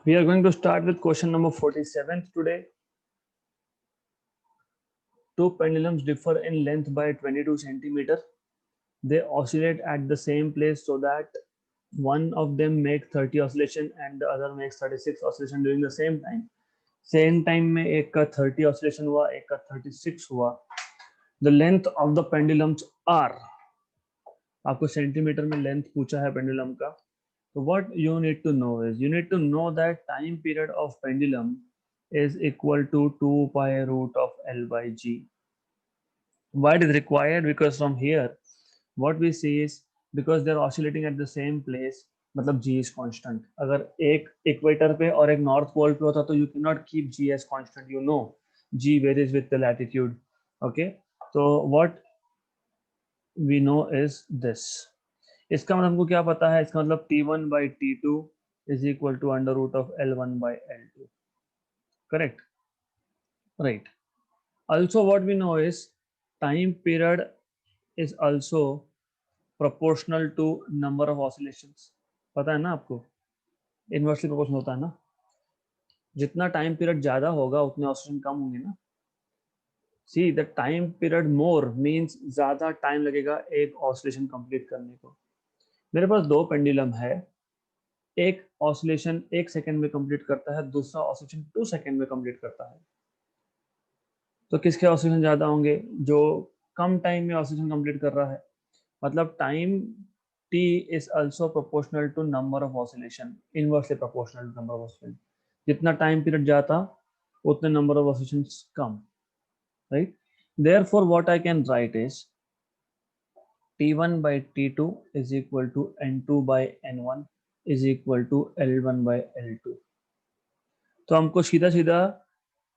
We are going to start with question number 47 today. Two pendulums differ in length by 22 centimeter. They oscillate at the same place so that one of them makes 30 oscillation and the other makes 36 oscillation during the same time. Same time में एक का 30 oscillation हुआ, एक का 36 हुआ. The length of the pendulums are. आपको centimetre में length पूछा है पेंडुलम का. So what you need to know is, you need to know that time period of pendulum is equal to 2 pi root of L by G. Why it is required? Because from here, what we see is, because they are oscillating at the same place, मतलब G is constant. अगर एक equator पे और एक north pole पे होता तो you cannot keep G as constant. You know, G varies with the latitude. Okay, so what we know is this. इसका मतलब हमको क्या पता है? इसका मतलब T1 by T2 is equal to under root of L1 by L2. Correct? Right. Also, what we know is time period is also proportional to number of oscillations. पता है ना आपको? इनवर्सली प्रोपोर्शनल होता है ना. जितना टाइम पीरियड ज्यादा होगा उतने ऑसिलेशन कम होंगे ना. See the time period more means ज्यादा टाइम लगेगा एक ऑसिलेशन कंप्लीट करने को. मेरे पास दो पेंडुलम है. एक ऑसिलेशन 1 सेकंड में कंप्लीट करता है, दूसरा ऑसिलेशन 2 सेकंड में कंप्लीट करता है. तो किसके ऑसिलेशन ज्यादा होंगे? जो कम टाइम में ऑसिलेशन कंप्लीट कर रहा है. मतलब time t is also proportional to number of oscillation, inversely proportional to number of oscillation. जितना टाइम पीरियड जाता उतने number of oscillations come. Right. Therefore what I can write is T1 by T2 is equal to N2 by N1 is equal to L1 by L2. तो हमको सीधा सीधा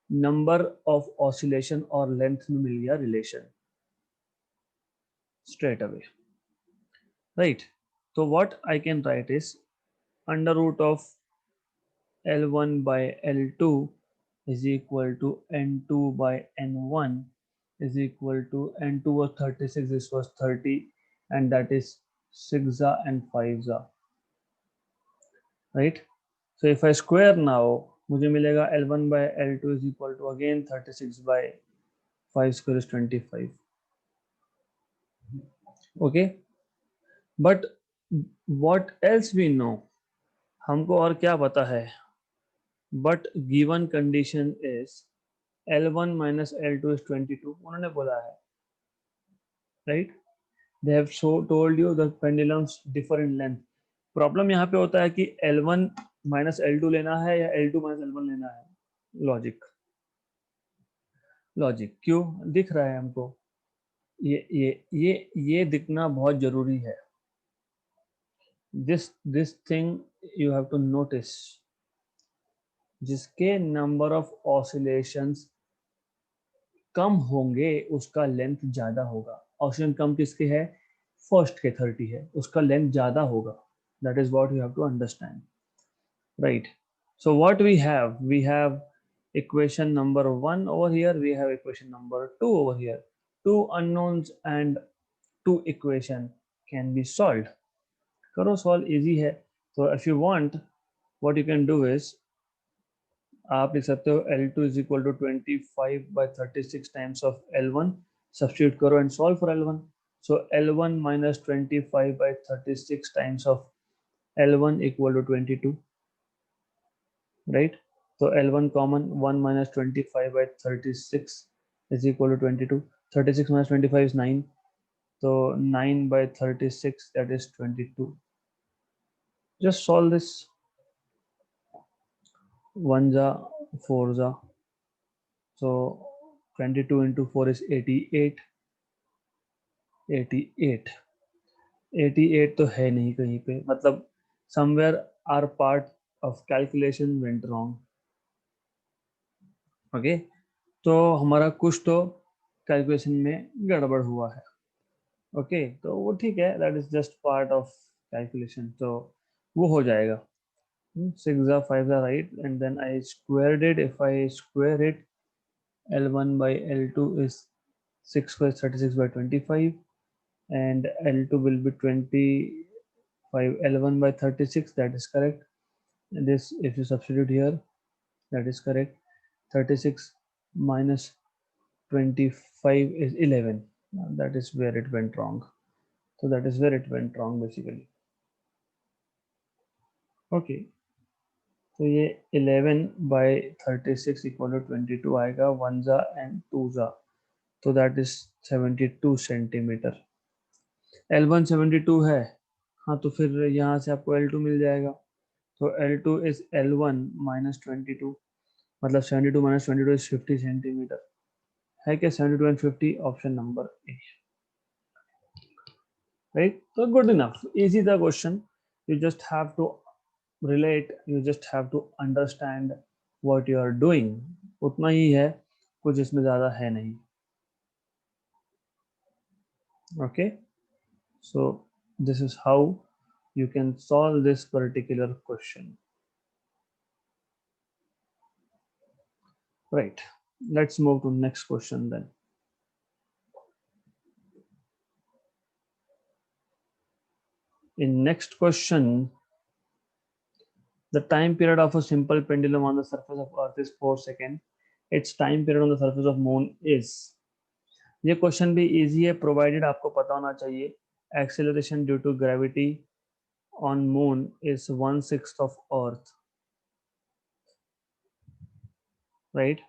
number of oscillation और length में मिल गया relation straight away. Right. So what I can write is under root of L1 by L2 is equal to N2 by N1 is equal to N2 was 36, this was 30, and that is 6 and 5. Right. So if I square now, मुझे मिलेगा L1 by L2 is equal to again 36 by 5 square is 25. Okay. But what else we know? हमको और क्या पता है? But given condition is L1 minus L2 is 22. उन्होंने बोला है. Right? They have so told you the pendulums differ in length. Problem यहाँ पे होता है कि L1 minus L2 लेना है या L2 minus L1 लेना है. लॉजिक क्यों दिख रहा है हमको? ये दिखना बहुत जरूरी है. this thing you have to notice. जिसके नंबर ऑफ ऑसिलेशंस कम होंगे उसका लेंथ ज्यादा होगा. ऑसिलेशन कम किसके है? फर्स्ट के 30 है, उसका लेंथ ज्यादा होगा. That is what you have to understand. Right. So what we have equation number 1 over here, we have equation number 2 over here. Two unknowns and two equation can be solved. करो solve, easy है. So if you want, what you can do is आप लिख सकते हो L2 is equal to 25 by 36 times of L1. Substitute करो and solve for L1. So L1 minus 25 by 36 times of L1 equal to 22. Right? So L1 common, 1 minus 25 by 36 is equal to 22. 36 minus 25 is 9. So 9 by 36, that is 22. Just solve this. 1 जा 4 जा. So 22 into 4 is 88. 88 तो है नहीं कहीं पे, मतलब somewhere our part of calculation went wrong. Okay, तो हमारा कुछ तो कैलकुलेशन में गड़बड़ हुआ है. ओके, तो वो ठीक है, that is just part of calculation, तो वो हो जाएगा. 6 5 right, and then I squared it. If I square it, L1 by L2 is 6 square 36 by 25, and L2 will be 25. L1 by 36, that is correct. This, if you substitute here, that is correct. 36 minus 25 is 11. That is where it went wrong. So that is where it went wrong basically. Okay, तो ये 11 by 36 equal to 22 आएगा, 1 जा and 2 जा, तो that is 72 centimetre. L1 72 है, हाँ तो फिर यहाँ से आपको L2 मिल जाएगा. तो L2 is L1 minus 22, मतलब 72 minus 22 is 50 सेंटीमीटर. है क्या 72 and 50? Option number A. Right? So good enough. Easy the question. You just have to relate. You just have to understand what you are doing. उतना ही है, कुछ इसमें ज़्यादा है नहीं. Okay. So this is how you can solve this particular question. Right. Let's move to next question then. In next question, the time period of a simple pendulum on the surface of Earth is 4 seconds. Its time period on the surface of Moon is. ये question भी easy है, provided आपको पता होना चाहिए. Acceleration due to gravity on moon is 1/6 of earth. Right?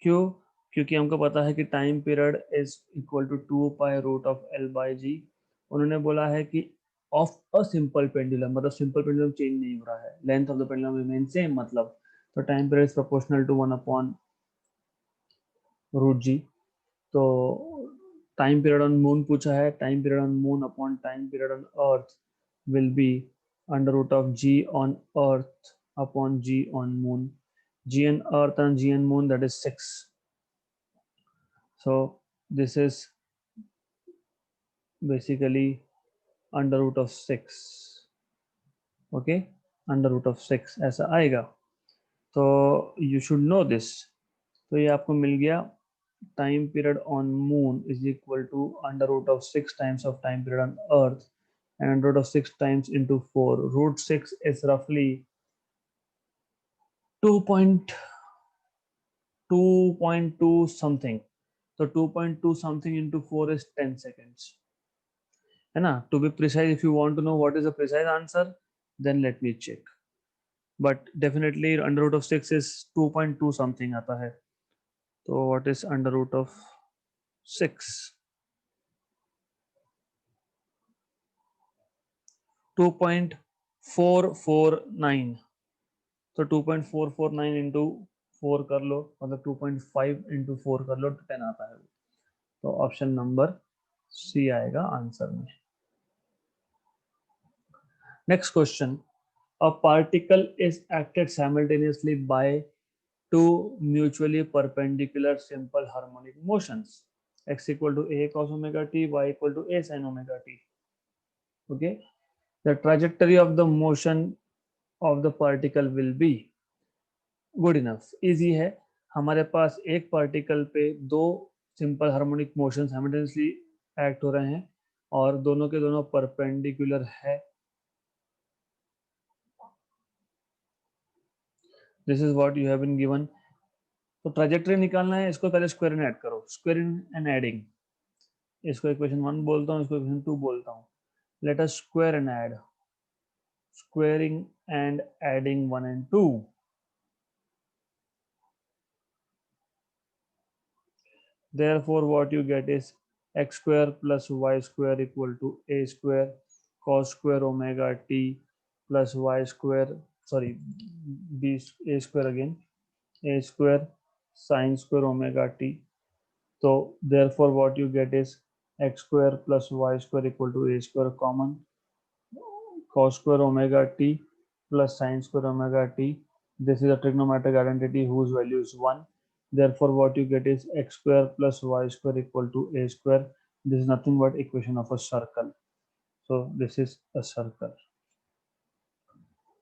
क्यों? क्योंकि हमको पता है कि time period is equal to 2 pi root of L by g. उन्होंने बोला है कि ऑफ अ सिंपल पेंडुलम, मतलब सिंपल पेंडुलम चेंज नहीं हो रहा है, length of the pendulum remain same, मतलब तो time period is proportional to 1 upon root जी. तो टाइम पीरियड ऑन मून पूछा है, time period on moon upon time period on earth will be under root of g on earth upon g on moon. G on earth and g on moon, that is 6. So this is basically under root of 6. Okay, under root of 6 ऐसा आएगा. तो you should know this. तो ये आपको मिल गया, time period on moon is equal to under root of 6 times of time period on earth, and under root of 6 times into 4. Root 6 is roughly 2.2 something. So 2.2 something into 4 is 10 seconds. है ना? To be precise, if you want to know what is the precise answer, then let me check. But definitely under root of 6 is 2.2 something आता है. So what is under root of 6? 2.449. तो 2.449 into 4 कर लो, मतलब 2.5 into 4 कर लो तो 10 आता है. तो ऑप्शन नंबर सी आएगा आंसर में. Next question. A particle is acted simultaneously by two mutually perpendicular simple harmonic motions. X equal to a cos omega t, y equal to a sin omega t. Okay. The trajectory of the motion of the particle will be. Good enough. Easy है. हमारे पास एक particle पे दो simple harmonic motion simultaneously act हो रहे हैं और दोनों के दोनों परपेंडिकुलर है. This is what you have been given. तो ट्राजेक्टरी निकालना है, इसको पहले स्क्वायर एंड ऐड करो. स्क्वायर एंड एडिंग, इसको इक्वेशन 1 बोलता हूँ, इसको इक्वेशन 2 बोलता हूँ. Let us square and add. Squaring and adding 1 and 2. Therefore what you get is x square plus y square equal to a square cos square omega t plus y square, sorry, b a square again, a square sin square omega t. So therefore what you get is x square plus y square equal to a square common, cos square omega t plus sin square omega t. This is a trigonometric identity whose value is 1. Therefore what you get is x square plus y square equal to a square. This is nothing but equation of a circle. So this is a circle.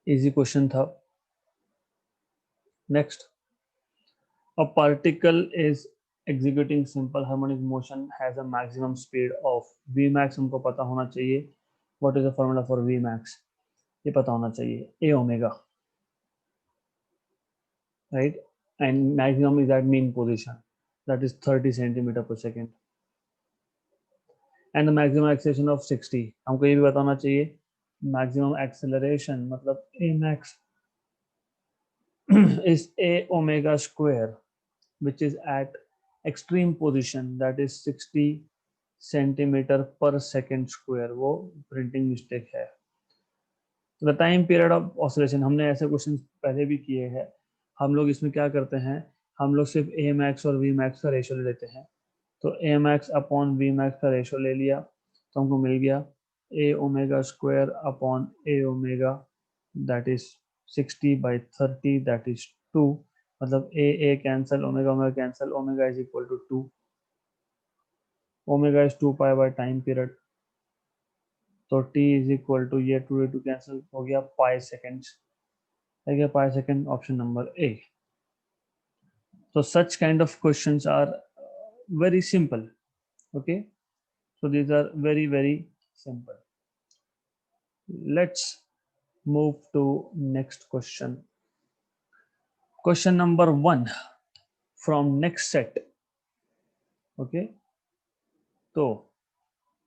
Easy question tha. Next. A particle is executing simple harmonic motion has a maximum speed of Vmax. हमको पता होना चाहिए. What is the formula for Vmax? ये पता होना चाहिए, a omega. right? And maximum is at mean position, that is 30 centimeter per second. And the maximum acceleration of 60. हमको ये भी बताना चाहिए maximum acceleration मतलब a max is a omega square which is at extreme position, that is 60 centimeter per second square. वो printing mistake है. The time period of oscillation, हमने ऐसे क्वेश्चन पहले भी किए हैं. हम लोग इसमें क्या करते हैं, हम लोग सिर्फ ए मैक्स और वी मैक्स का रेशो ले लेते हैं. तो a max upon v max का रेशो ले लिया तो हमको मिल गया a omega square upon a omega, that is 60/30, that is 2. मतलब a cancel, omega omega cancel, omega is equal to 2. Omega is 2 pi by time period. तो T is equal to, ये 2 कैंसिल हो गया, pi seconds. Pi second, option number A. So such kind of questions are very simple. Okay, so these are very very simple. Let's move to next question. Question number 1 from next set. Okay, so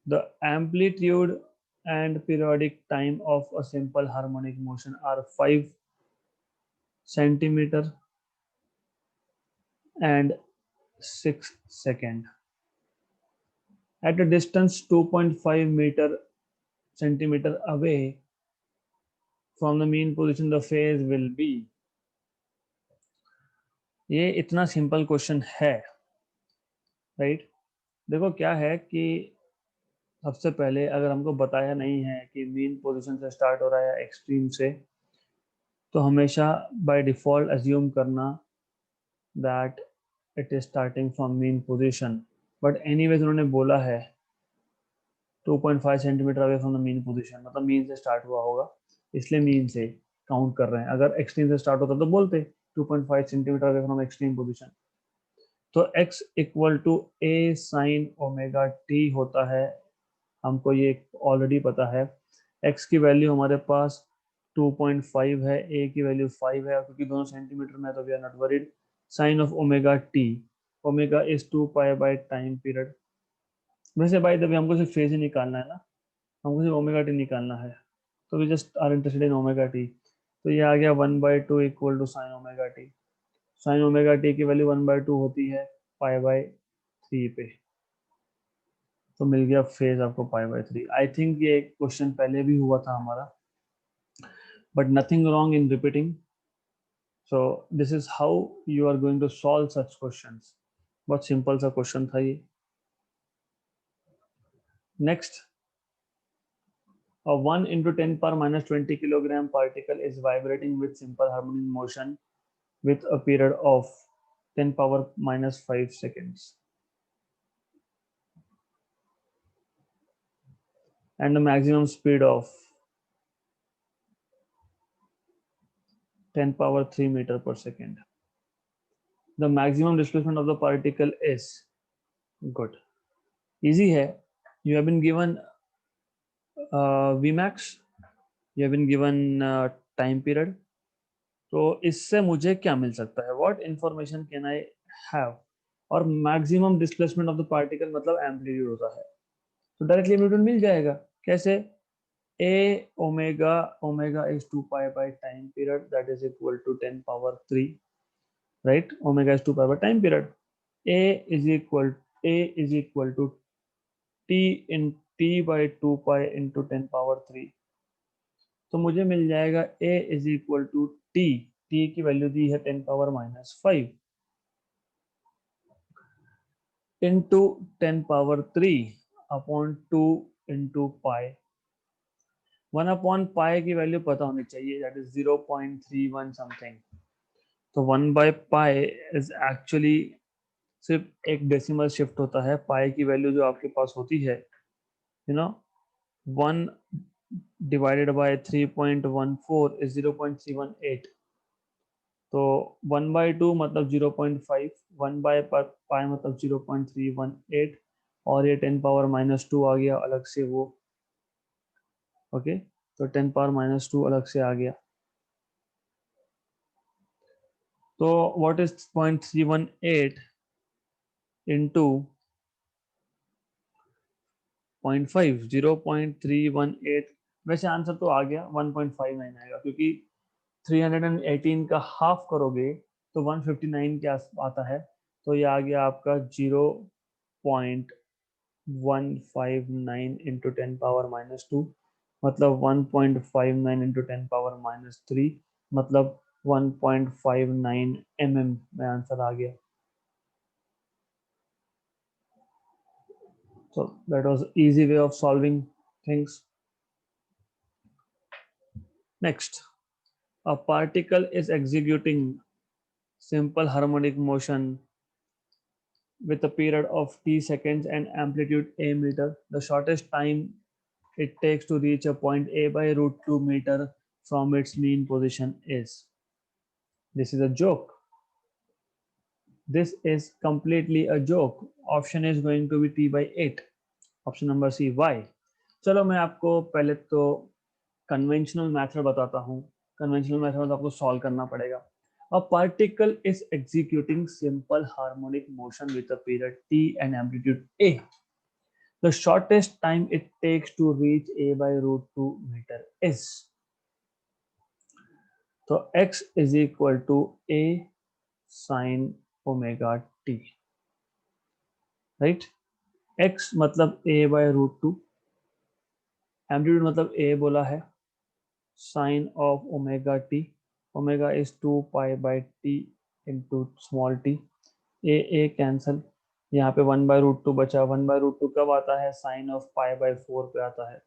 the amplitude and periodic time of a simple harmonic motion are 5 centimeter and 6 second. At a distance 2.5 centimeter away from the mean position, the phase will be. ये इतना simple question है, right? देखो क्या है कि सबसे पहले अगर हमको बताया नहीं है कि मीन पोजीशन से स्टार्ट हो रहा है या एक्सट्रीम से, तो हमेशा बाय डिफॉल्ट अज्यूम करना that it is starting from mean position. But anyways उन्होंने बोला है 2.5 centimetre away from the mean position, मतलब मीन से स्टार्ट हुआ होगा, इसलिए मीन से काउंट कर रहे हैं. अगर एक्सट्रीम से स्टार्ट होता तो बोलते 2.5 centimetre away from extreme position. तो x equal to a sine omega t होता है, हमको ये ऑलरेडी पता है. x की वैल्यू हमारे पास 2.5 है, a की वैल्यू 5 है, क्योंकि दोनों सेंटीमीटर में है तो we are not worried. Sine of omega t, omega is 2 pi by time period. वैसे बाय द वे हमको सिर्फ फेज ही निकालना है ना, हमको सिर्फ ओमेगा टी निकालना है, तो we just are interested in omega t. तो ये आ गया 1/2 equal to sine omega t. Sine omega t की वैल्यू 1/2 होती है पाई/3 पे, तो मिल गया फेज आपको पाई/3. आई थिंक ये क्वेश्चन पहले भी हुआ था हमारा, but nothing wrong in repeating. So this is how you are going to solve such questions. बहुत सिंपल सा क्वेश्चन था ये. Next, a 1 into 10 power minus 20 kilogram particle is vibrating with simple harmonic motion with a period of 10 power minus 5 seconds. And the maximum speed of 10 power 3 meter per second. The maximum displacement of the particle is, good, easy है. You have been given Vmax, you have been given time period. तो इससे मुझे क्या मिल सकता है, what information can I have? और maximum displacement of the particle मतलब amplitude होता है, तो डायरेक्टली एम्पलीट्यूड मिल जाएगा. कैसे? a omega is 2 pi by time period, that is equal to 10 power 3, right? Omega is 2 pi by time period. a is equal to t in t by 2 pi into 10 power 3. तो मुझे मिल जाएगा a is equal to t की value दी है 10 power -5 into 10 power 3 upon 2 into पाई. 1 upon pi की value पता होनी चाहिए, that is 0.31 something. तो 1 बाय पाई इज एक्चुअली सिर्फ एक डेसिमल शिफ्ट होता है. पाई की वैल्यू जो आपके पास होती है, you know, 1 divided by 3.14 is 0.318. तो 1/2 मतलब 0.5, 1 बाय पाई मतलब 0.318, और ये 10 पावर -2 आ गया अलग से वो. ओके, तो 10 पावर -2 अलग से आ गया. तो व्हाट इज 0.318 into 0.5? 0.318, वैसे आंसर तो आ गया 1.59 आएगा, क्योंकि 318 का हाफ करोगे तो 159 के आस आता है, तो ये आ गया आपका 0.159 इंटू 10⁻⁻2, मतलब 1.59 इंटू 10⁻⁻3, मतलब 1.59 mm में आंसर आ गया. So that was easy way of solving things. Next, a particle is executing simple harmonic motion with a period of t seconds and amplitude a meter. The shortest time it takes to reach a point a by root 2 meter from its mean position is. This is a joke. This is completely a joke. Option is going to be t by 8. Option number C. Why? चलो मैं आपको पहले तो conventional method बताता हूँ. Conventional method आपको solve करना पड़ेगा. A particle is executing simple harmonic motion with a period t and amplitude a. The shortest time it takes to reach a by root 2 meter is. तो x is equal to a sin omega t, right? x मतलब a by root 2, amplitude मतलब a बोला है, sin of omega t, omega is 2 pi by t into small t, a cancel, यहाँ पे 1 by root 2 बचा. 1 by root 2 कब आता है? sin of pi by 4 पे आता है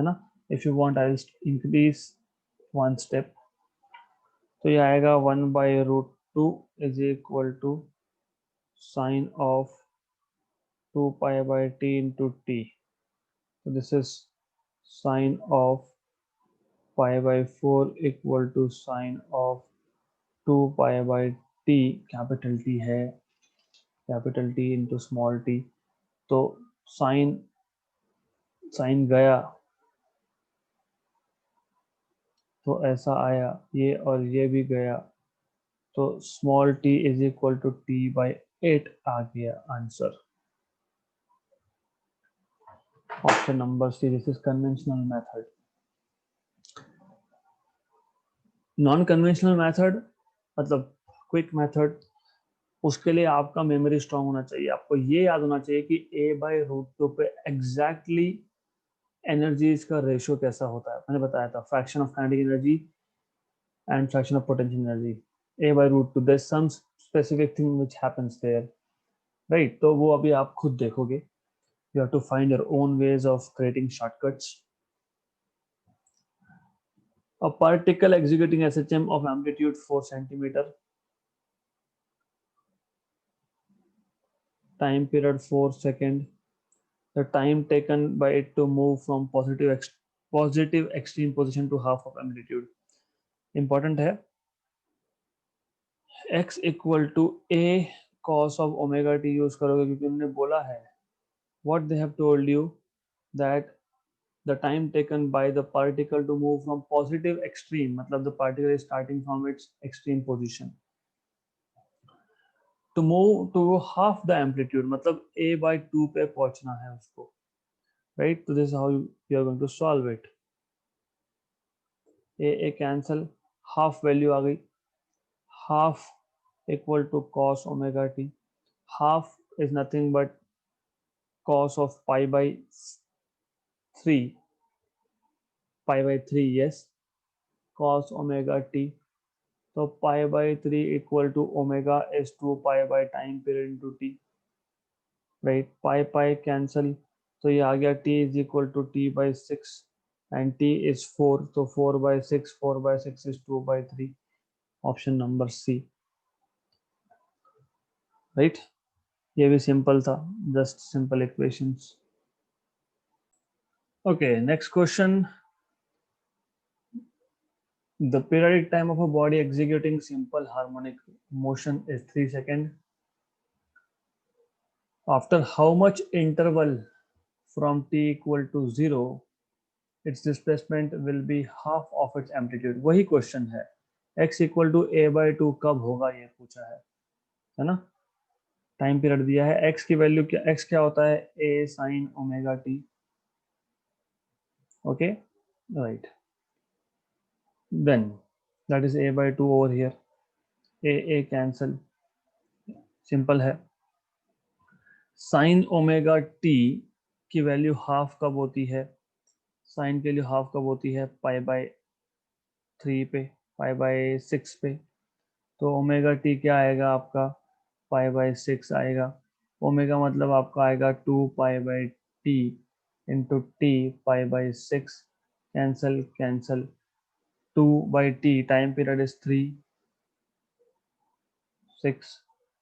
ना. if you want I will increase one step, तो ये आएगा 1 by root 2 is equal to sin of 2 pi by t into t. So this is sin of pi by 4 equal to sin of 2 pi by t, capital T है, capital T into small t. तो sign sign गया तो ऐसा आया, ये और ये भी गया, तो small t is equal to t by 8 आ गया answer. Option number C. This is conventional method. Non conventional method मतलब क्विक मेथड, उसके लिए आपका मेमोरी स्ट्रांग होना चाहिए. आपको ये याद होना चाहिए कि a बाई रूट 2 पे एग्जैक्टली एनर्जीज का रेशियो कैसा होता है. मैंने बताया था fraction of kinetic energy and fraction of potential energy. a by root 2, there's some specific thing which happens there, right? तो वो अभी आप खुद देखोगे. You have to find your own ways of creating shortcuts. A particle executing SHM of amplitude 4 centimeter, time period 4 seconds. The time taken by it to move from positive extreme position to half of amplitude. Important है. X equal to a cos of omega t use करोगे, क्योंकि उन्होंने बोला है, what they have told you, that the time taken by the particle to move from positive extreme, मतलब the particle is starting from its extreme position, to move to half the amplitude, मतलब a by 2 पे पहुंचना है उसको, right? So this is how you are going to solve it. a cancel, half value आ गई, half equal to cos omega t. Half is nothing but cos of pi by 3, yes, cos omega t. So pi by 3 equal to omega is 2 pi by time period into t, right? Pi cancel, तो ये आ गया t is equal to t by 6 and t is 4, so 4 by 6, 4 by 6 is 2 by 3. Option number C, right? ये भी simple था, just simple equations. Okay, next question. The periodic time of a body executing simple harmonic motion is 3 seconds. After how much interval from t equal to 0 its displacement will be half of its amplitude? वही question है. x equal to a/2 कब होगा ये पूछा है ना। Time period दिया है, x की वैल्यू क्या, x क्या होता है a sin omega t। Okay right, then that is a/2 over here, a cancel, simple है। साइन ओमेगा टी की वैल्यू हाफ कब होती है, साइन के लिए हाफ कब होती है, पाई/3 पे, पाई/6 पे। तो ओमेगा टी क्या आएगा आपका, पाई/6 आएगा। ओमेगा मतलब आपका आएगा 2 पाई/t इंटू टी, पाई/6, cancel cancel, 2/t, time period is 3, 6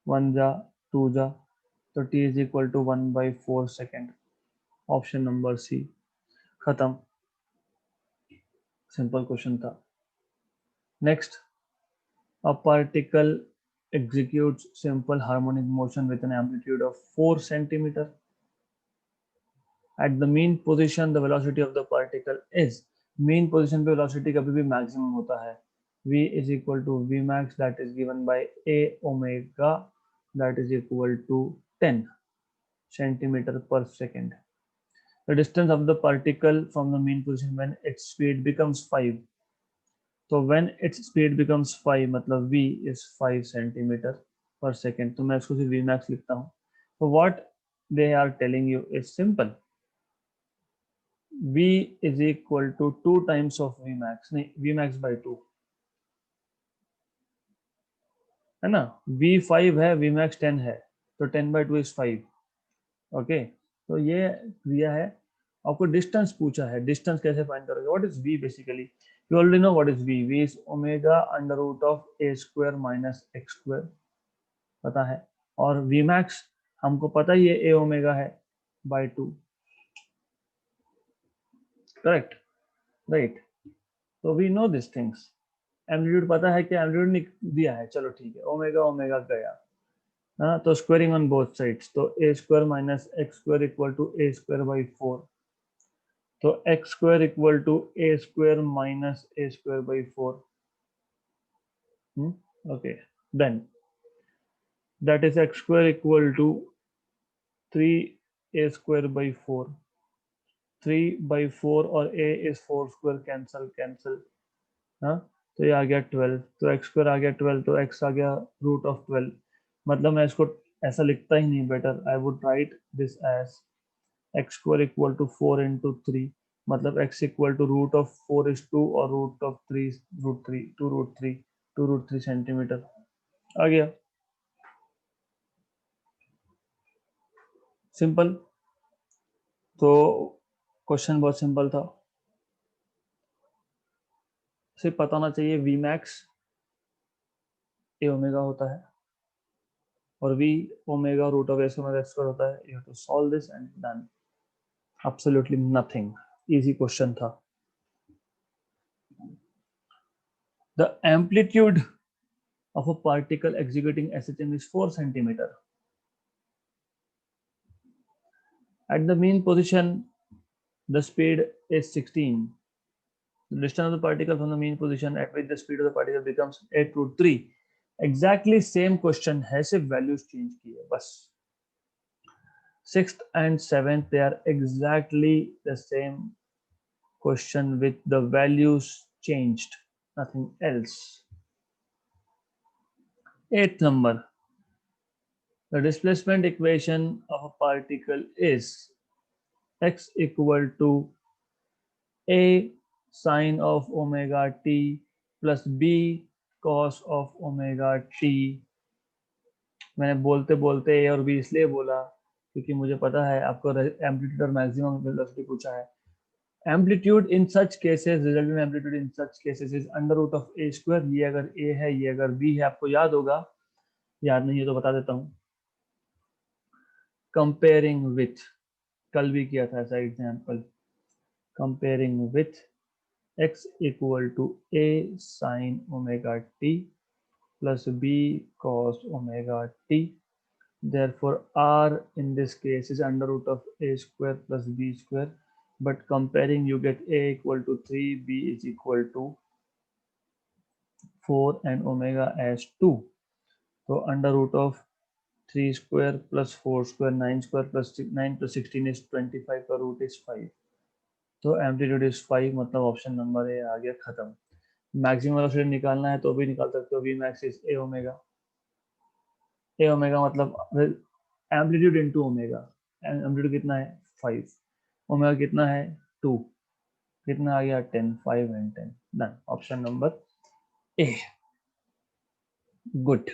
1 जा 2 जा, तो t इज इक्वल टू 1/4 सेकेंड। ऑप्शन नंबर सी, खत्म, सिंपल क्वेश्चन था। Next, a particle executes simple harmonic motion with an amplitude of 4 centimeter. At the mean position, the velocity of the particle is, mean position पे velocity कभी भी maximum होता है, v is equal to v max, that is given by a omega, that is equal to 10 centimeter per second. The distance of the particle from the mean position when its speed becomes 5. तो when its speed becomes 5 मतलब v is 5 centimeter per second, तो मैं इसको सिर्फ v max लिखता हूँ। तो what they are telling you is simple, v is equal to 2 times of v max, नहीं v max by 2 है ना, v 5 है, v max 10 है, तो 10/2 is 5। ओके, तो ये दिया है, आपको डिस्टेंस पूछा है, डिस्टेंस कैसे फाइंड करोगे, what is v basically, you already know what is v, v is omega under root of a square minus x square, पता है। और v max हमको पता ही है a ओमेगा है बाय 2, करेक्ट राइट, तो we know this things. Amplitude पता है क्या, एम्पलीट्यूड दिया है, चलो ठीक है, ओमेगा ओमेगा गया, हाँ, तो स्क्वायरिंग ऑन बोथ साइड्स, तो a square minus x square equal to a square by 4, तो x square equal to a square minus a square by 4। Okay, then that is x square equal to 3a square by 4, 3/4 और a is 4 square, cancel cancel, हाँ, तो ये आ गया 12, तो x square आ गया 12, तो x आ गया रूट ऑफ 12। मतलब मैं इसको ऐसा लिखता ही नहीं, better I would write this as x square equal to 4 into 3, मतलब x equal to root of 4 is 2 और रूट ऑफ 3 √3, 2√3, 2√3 सेंटीमीटर आ गया, सिंपल। तो क्वेश्चन बहुत सिंपल था, सिर्फ पता होना चाहिए v max a ओमेगा होता है और v omega root of s omega square होता है। You have to solve this and done, absolutely nothing, easy question था। The amplitude of a particle executing SHM is 4 centimeter. At the mean position, the speed is 16. The distance of the particle from the mean position at which the speed of the particle becomes 8√3. Exactly same question है, सिर्फ values change की है बस। Sixth and seventh, they are exactly the same question with the values changed, nothing else. Eighth number, the displacement equation of a particle is x equal to a sin of omega t plus b cos of omega t। मैंने बोलते बोलते a और b इसलिए बोला क्योंकि मुझे पता है आपको एम्पलीट्यूड और मैक्सिमम वेलोसिटी पूछा है। Amplitude in such cases, resultant amplitude in such cases is under root of a square, ये अगर a है ये अगर b है, आपको याद होगा, याद नहीं है तो बता देता हूँ। कंपेयरिंग विथ, कल भी किया था ऐसा example, comparing with x equal to a sin omega t plus b cos omega t. Therefore, r in this case is under root of a square plus b square. But comparing, you get a equal to 3, b is equal to 4 and omega as 2. So under root of 3 square plus 4 square 9 square plus 9 plus 16 is 25 का root is 5. तो amplitude is 5, मतलब option number A आ गया खत्म. Maximum velocity निकालना है तो भी निकाल सकते हो. V max is a omega. A omega मतलब एम्पलीट्यूड इनटू ओमेगा. एम्पलीट्यूड कितना है 5, ओमेगा कितना है 2, कितना आ गया 10, 5 and 10. Done. Option number A. Good.